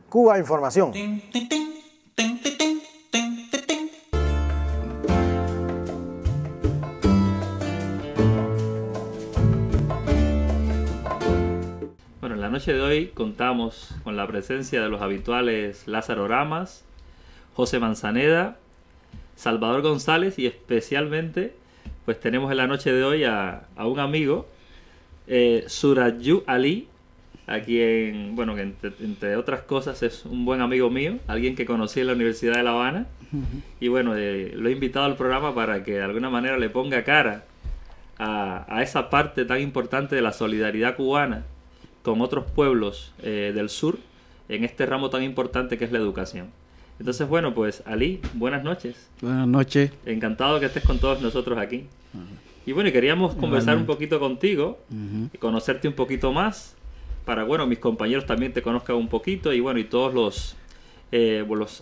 Cuba Información. Bueno, en la noche de hoy contamos con la presencia de los habituales Lázaro Ramas, José Manzaneda, Salvador González y especialmente pues tenemos en la noche de hoy a un amigo, Surajyu Ali, a quien, bueno, que entre otras cosas es un buen amigo mío, alguien que conocí en la Universidad de La Habana. Y bueno, lo he invitado al programa para que de alguna manera le ponga cara a esa parte tan importante de la solidaridad cubana con otros pueblos del sur en este ramo tan importante que es la educación. Entonces, bueno, pues Ali, buenas noches. Buenas noches. Encantado que estés con todos nosotros aquí. Y bueno, y queríamos conversar un poquito contigo y conocerte un poquito más para, bueno, mis compañeros también te conozcan un poquito y bueno, y todos los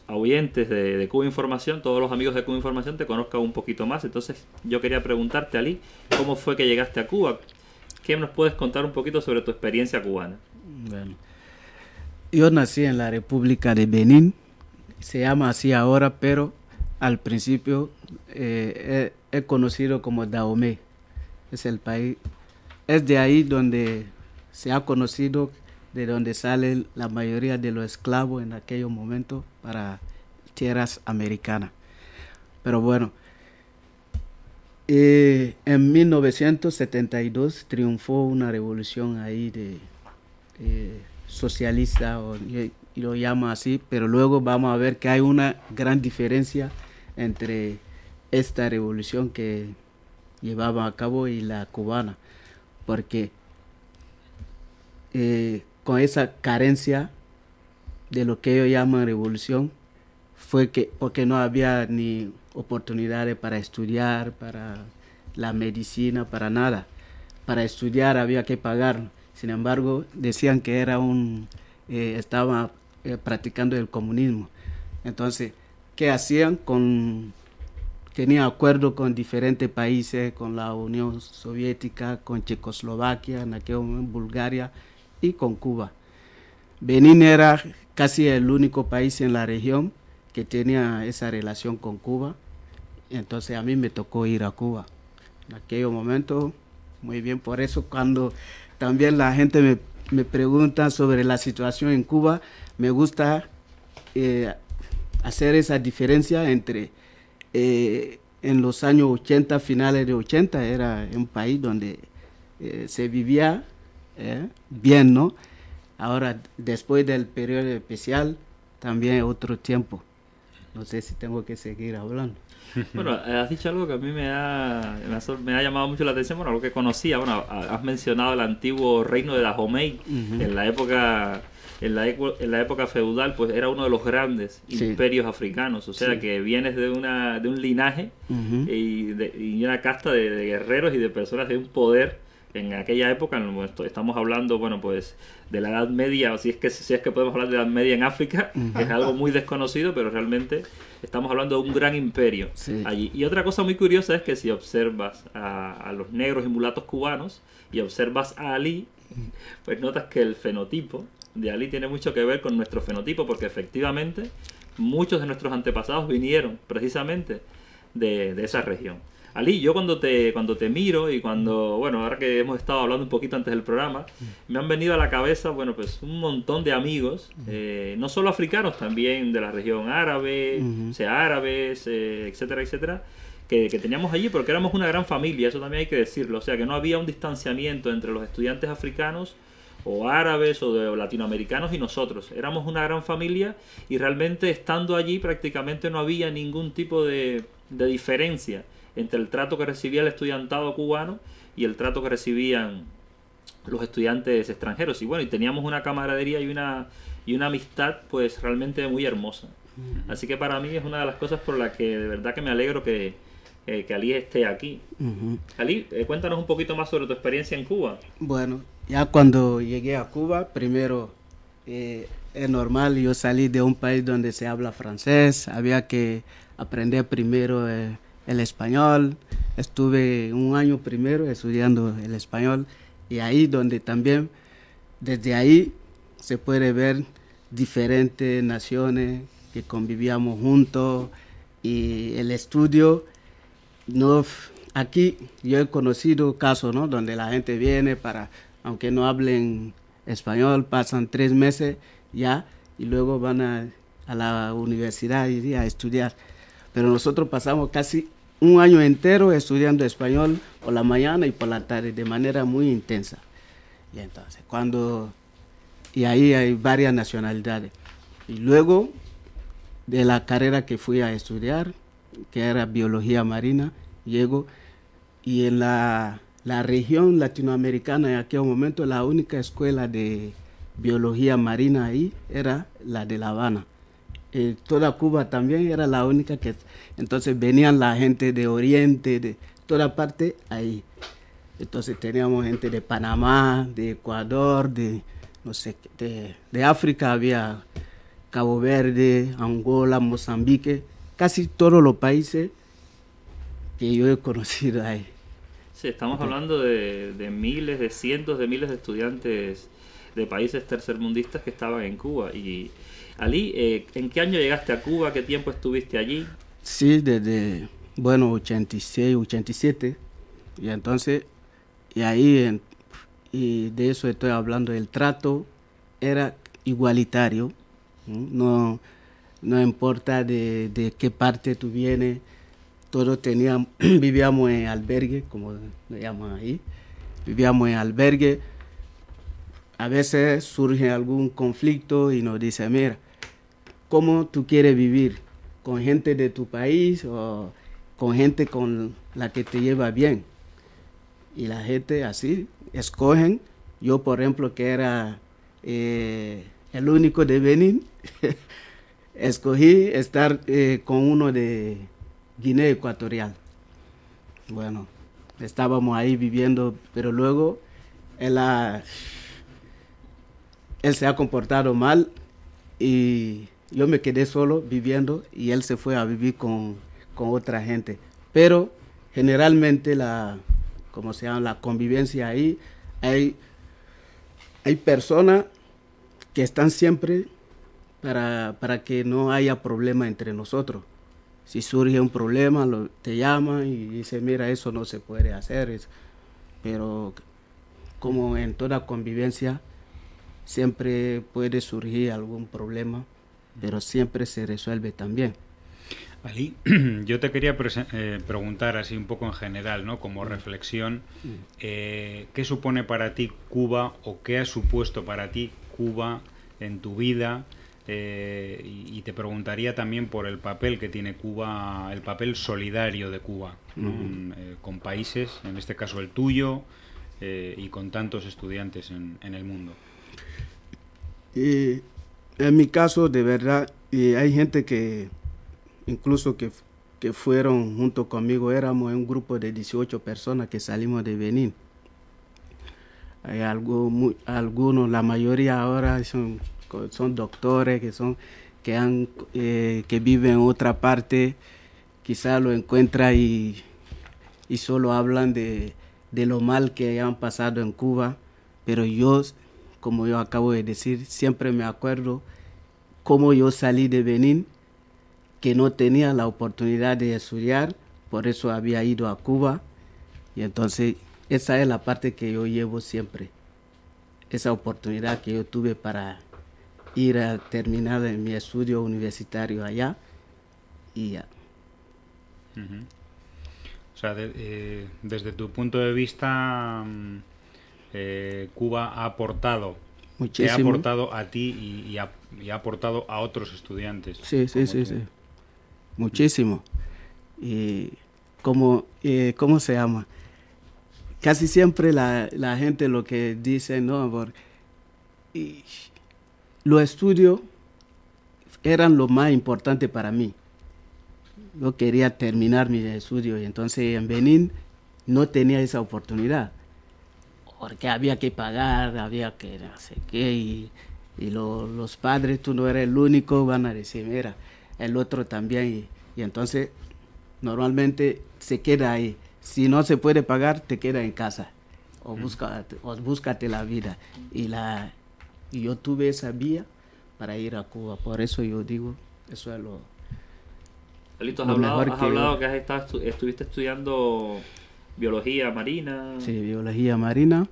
oyentes de Cuba Información, todos los amigos de Cuba Información te conozcan un poquito más. Entonces, yo quería preguntarte, Ali, ¿cómo fue que llegaste a Cuba? ¿Qué nos puedes contar un poquito sobre tu experiencia cubana? Bueno, yo nací en la República de Benín, se llama así ahora, pero al principio he conocido como Dahomey. Es el país, es de ahí donde se ha conocido, de donde salen la mayoría de los esclavos en aquellos momentos para tierras americanas. Pero bueno, en 1972 triunfó una revolución ahí de socialista, y lo llama así, pero luego vamos a ver que hay una gran diferencia entre esta revolución que llevaba a cabo y la cubana, porque con esa carencia de lo que ellos llaman revolución, fue que porque no había ni oportunidades para estudiar, para la medicina, para nada. Para estudiar había que pagar. Sin embargo, decían que era estaba practicando el comunismo. Entonces, ¿qué hacían? Tenían acuerdo con diferentes países, con la Unión Soviética, con Checoslovaquia, en aquel momento Bulgaria y con Cuba. Benín era casi el único país en la región que tenía esa relación con Cuba. Entonces a mí me tocó ir a Cuba. En aquel momento, muy bien, por eso cuando también la gente me pregunta sobre la situación en Cuba, me gusta hacer esa diferencia entre en los años 80, finales de 80, era un país donde se vivía bien, ¿no? Ahora, después del periodo especial, también otro tiempo. No sé si tengo que seguir hablando. Bueno, has dicho algo que a mí me ha llamado mucho la atención, bueno, algo que conocía. Bueno, has mencionado el antiguo reino de Dahomey. En la época feudal, pues era uno de los grandes imperios africanos. O sea, que vienes de un linaje y una casta de guerreros y de personas de un poder. En aquella época, estamos hablando, bueno, pues de la Edad Media, o si es que podemos hablar de la Edad Media en África, que es algo muy desconocido, pero realmente estamos hablando de un gran imperio allí. Y otra cosa muy curiosa es que si observas a los negros y mulatos cubanos y observas a Ali, pues notas que el fenotipo de Ali tiene mucho que ver con nuestro fenotipo, porque efectivamente muchos de nuestros antepasados vinieron precisamente de esa región. Ali, yo cuando te miro y bueno, ahora que hemos estado hablando un poquito antes del programa, me han venido a la cabeza, bueno, pues un montón de amigos, no solo africanos, también de la región árabe, o sea, árabes, etcétera, etcétera, que teníamos allí porque éramos una gran familia, eso también hay que decirlo, o sea, que no había un distanciamiento entre los estudiantes africanos o árabes o latinoamericanos y nosotros. Éramos una gran familia y realmente estando allí prácticamente no había ningún tipo de diferencia entre el trato que recibía el estudiantado cubano y el trato que recibían los estudiantes extranjeros. Y bueno, y teníamos una camaradería y una amistad pues realmente muy hermosa. Así que para mí es una de las cosas por las que de verdad que me alegro que Ali esté aquí. Ali, cuéntanos un poquito más sobre tu experiencia en Cuba. Bueno, ya cuando llegué a Cuba, primero es normal, yo salí de un país donde se habla francés, había que aprender primero el español. Estuve un año primero estudiando el español y ahí donde también, desde ahí se puede ver diferentes naciones que convivíamos juntos y el estudio, no, aquí yo he conocido casos, ¿no?, donde la gente viene para, aunque no hablen español, pasan 3 meses ya y luego van a la universidad y a estudiar. Pero nosotros pasamos casi un año entero estudiando español por la mañana y por la tarde de manera muy intensa. Y entonces, y ahí hay varias nacionalidades. Y luego de la carrera que fui a estudiar, que era biología marina, llego y en la región latinoamericana en aquel momento la única escuela de biología marina ahí era la de La Habana. Toda Cuba también era la única que... Entonces venían la gente de Oriente, de toda parte ahí. Entonces teníamos gente de Panamá, de Ecuador, de no sé, de África había Cabo Verde, Angola, Mozambique, casi todos los países que yo he conocido ahí. Sí, estamos hablando de miles, de cientos de miles de estudiantes de países tercermundistas que estaban en Cuba. Y Ali, ¿en qué año llegaste a Cuba? ¿Qué tiempo estuviste allí? Sí, desde, 86, 87. Y entonces, y ahí, y de eso estoy hablando, el trato era igualitario, no importa de qué parte tú vienes, todos vivíamos en albergue, como le llaman ahí, vivíamos en albergue. A veces surge algún conflicto y nos dice, mira, ¿cómo tú quieres vivir? ¿Con gente de tu país o con gente con la que te lleva bien? Y la gente así escogen. Yo, por ejemplo, que era el único de Benín, escogí estar con uno de Guinea Ecuatorial. Bueno, estábamos ahí viviendo, pero luego él se ha comportado mal y yo me quedé solo viviendo y él se fue a vivir con otra gente. Pero generalmente la convivencia ahí, hay personas que están siempre para que no haya problema entre nosotros. Si surge un problema, te llaman y dicen, mira, eso no se puede hacer. Pero como en toda convivencia, siempre puede surgir algún problema, pero siempre se resuelve también. Ali, yo te quería preguntar así un poco en general, ¿no?, como reflexión, ¿qué supone para ti Cuba o qué ha supuesto para ti Cuba en tu vida? Y te preguntaría también por el papel que tiene Cuba, el papel solidario de Cuba, ¿no? Con países, en este caso el tuyo, y con tantos estudiantes en el mundo. En mi caso, de verdad, hay gente que incluso que fueron junto conmigo, éramos un grupo de 18 personas que salimos de Benín. Hay algunos, la mayoría ahora son doctores que viven en otra parte, quizá lo encuentran y solo hablan de lo mal que han pasado en Cuba, pero yo, como yo acabo de decir, siempre me acuerdo cómo yo salí de Benín, que no tenía la oportunidad de estudiar, por eso había ido a Cuba, y entonces esa es la parte que yo llevo siempre, esa oportunidad que yo tuve para ir a terminar mi estudio universitario allá y ya. O sea, desde tu punto de vista, Cuba ha aportado, muchísimo. Te ha aportado a ti y ha aportado a otros estudiantes. Sí. Muchísimo. Y ¿cómo se llama? Casi siempre la gente lo que dice, no, los estudios eran lo más importante para mí. Yo quería terminar mis estudios y entonces en Benín no tenía esa oportunidad porque había que pagar, había que no sé qué y los padres, tú no eres el único, van a decir, mira, el otro también y entonces normalmente se queda ahí. Si no se puede pagar, te queda en casa o búscate la vida. Y yo tuve esa vía para ir a Cuba. Por eso yo digo, eso es lo... Alito, Lo mejor has que hablado que has estado, estuviste estudiando biología marina. Sí, biología marina.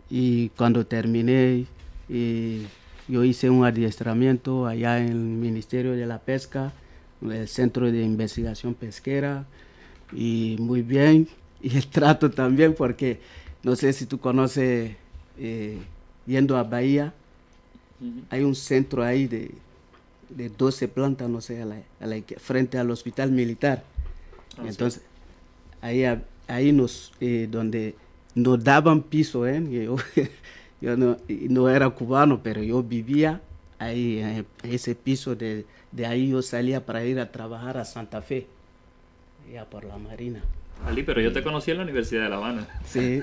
Y cuando terminé, yo hice un adiestramiento allá en el Ministerio de la Pesca, en el Centro de Investigación Pesquera, y muy bien. Y el trato también, porque no sé si tú conoces, yendo a Bahía, hay un centro ahí de 12 plantas, no sé, frente al hospital militar. Entonces, ahí donde nos daban piso, yo no era cubano, pero yo vivía ahí, en ese piso. De ahí yo salía para ir a trabajar a Santa Fe, ya por la Marina. Ali, pero yo te conocí en la Universidad de La Habana. Sí,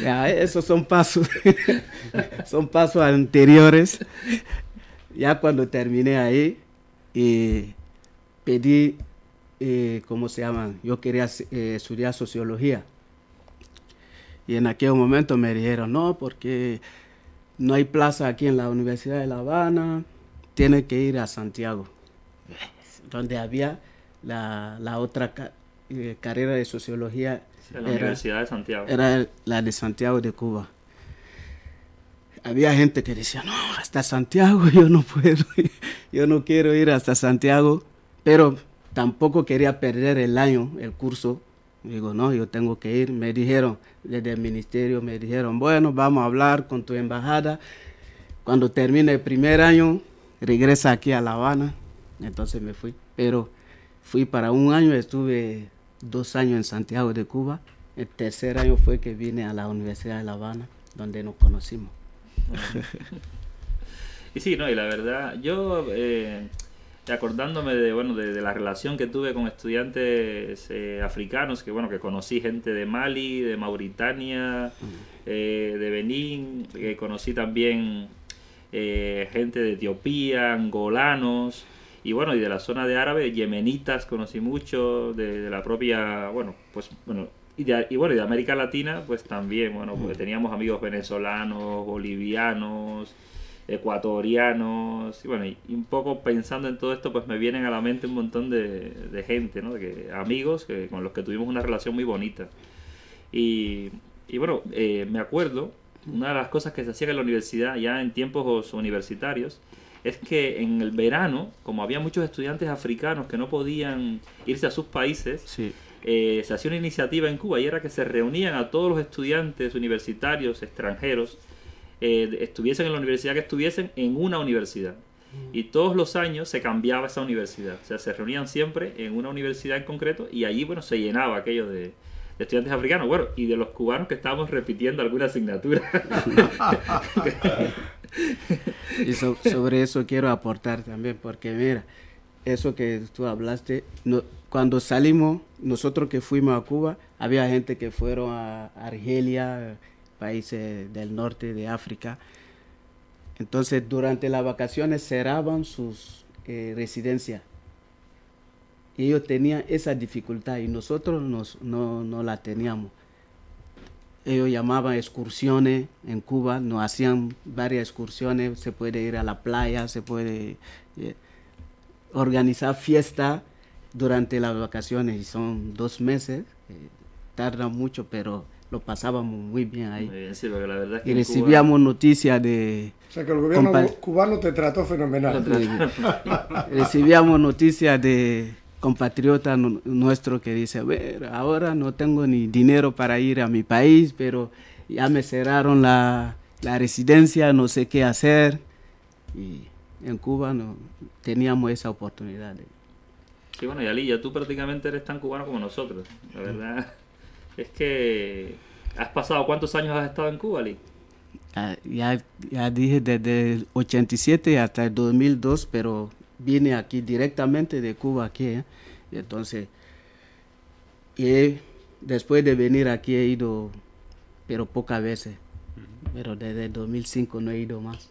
ya, esos son pasos, son pasos anteriores. Ya cuando terminé ahí, pedí, ¿cómo se llaman? Yo quería estudiar sociología. Y en aquel momento me dijeron, no, porque no hay plaza aquí en la Universidad de La Habana, tiene que ir a Santiago, donde había la otra carrera de sociología. En la Universidad de Santiago. Era la de Santiago de Cuba. Había gente que decía, no, hasta Santiago yo no puedo, yo no quiero ir hasta Santiago, pero tampoco quería perder el año, el curso. Digo, no, yo tengo que ir. Me dijeron, desde el ministerio, me dijeron, bueno, vamos a hablar con tu embajada. Cuando termine el primer año, regresa aquí a La Habana. Entonces me fui. Pero fui para un año, estuve 2 años en Santiago de Cuba. El tercer año fue que vine a la Universidad de La Habana, donde nos conocimos. Y sí, no, y la verdad, yo acordándome de la relación que tuve con estudiantes africanos, que bueno, que conocí gente de Mali, de Mauritania, de Benín, que conocí también gente de Etiopía, angolanos, y bueno, y de la zona de árabe, yemenitas conocí mucho, de la propia, y de América Latina, pues también, bueno, pues teníamos amigos venezolanos, bolivianos, ecuatorianos, y bueno, y un poco pensando en todo esto, pues me vienen a la mente un montón de gente, ¿no? Amigos con los que tuvimos una relación muy bonita. Y bueno, me acuerdo, una de las cosas que se hacía en la universidad, ya en tiempos universitarios, es que en el verano, como había muchos estudiantes africanos que no podían irse a sus países, Sí. Se hacía una iniciativa en Cuba y era que se reunían a todos los estudiantes universitarios extranjeros, estuviesen en la universidad que estuviesen, en una universidad. Y todos los años se cambiaba esa universidad. O sea, se reunían siempre en una universidad en concreto y allí, bueno, se llenaba aquello de estudiantes africanos. Bueno, y de los cubanos que estábamos repitiendo alguna asignatura. Y sobre eso quiero aportar también, porque mira, eso que tú hablaste, cuando salimos, nosotros que fuimos a Cuba, había gente que fueron a Argelia, países del norte de África. Entonces, durante las vacaciones cerraban sus residencias. Y ellos tenían esa dificultad y nosotros no la teníamos. Ellos llamaban excursiones en Cuba, nos hacían varias excursiones, se puede ir a la playa, se puede organizar fiesta durante las vacaciones, y son 2 meses, tarda mucho, pero lo pasábamos muy bien ahí. Muy bien, sí, porque la verdad es que Y en recibíamos noticias de... O sea que el gobierno cubano te trató fenomenal. Recibíamos noticias de compatriotas nuestros que dicen, a ver, ahora no tengo ni dinero para ir a mi país, pero ya me cerraron la residencia, no sé qué hacer. Y en Cuba no teníamos esa oportunidad. Sí, bueno, y Ali, ya tú prácticamente eres tan cubano como nosotros. La verdad es que... ¿Has pasado cuántos años has estado en Cuba, Ali? Ya dije desde el 87 hasta el 2002, pero vine aquí directamente de Cuba aquí, y entonces después de venir aquí he ido, pero pocas veces, pero desde el 2005 no he ido más.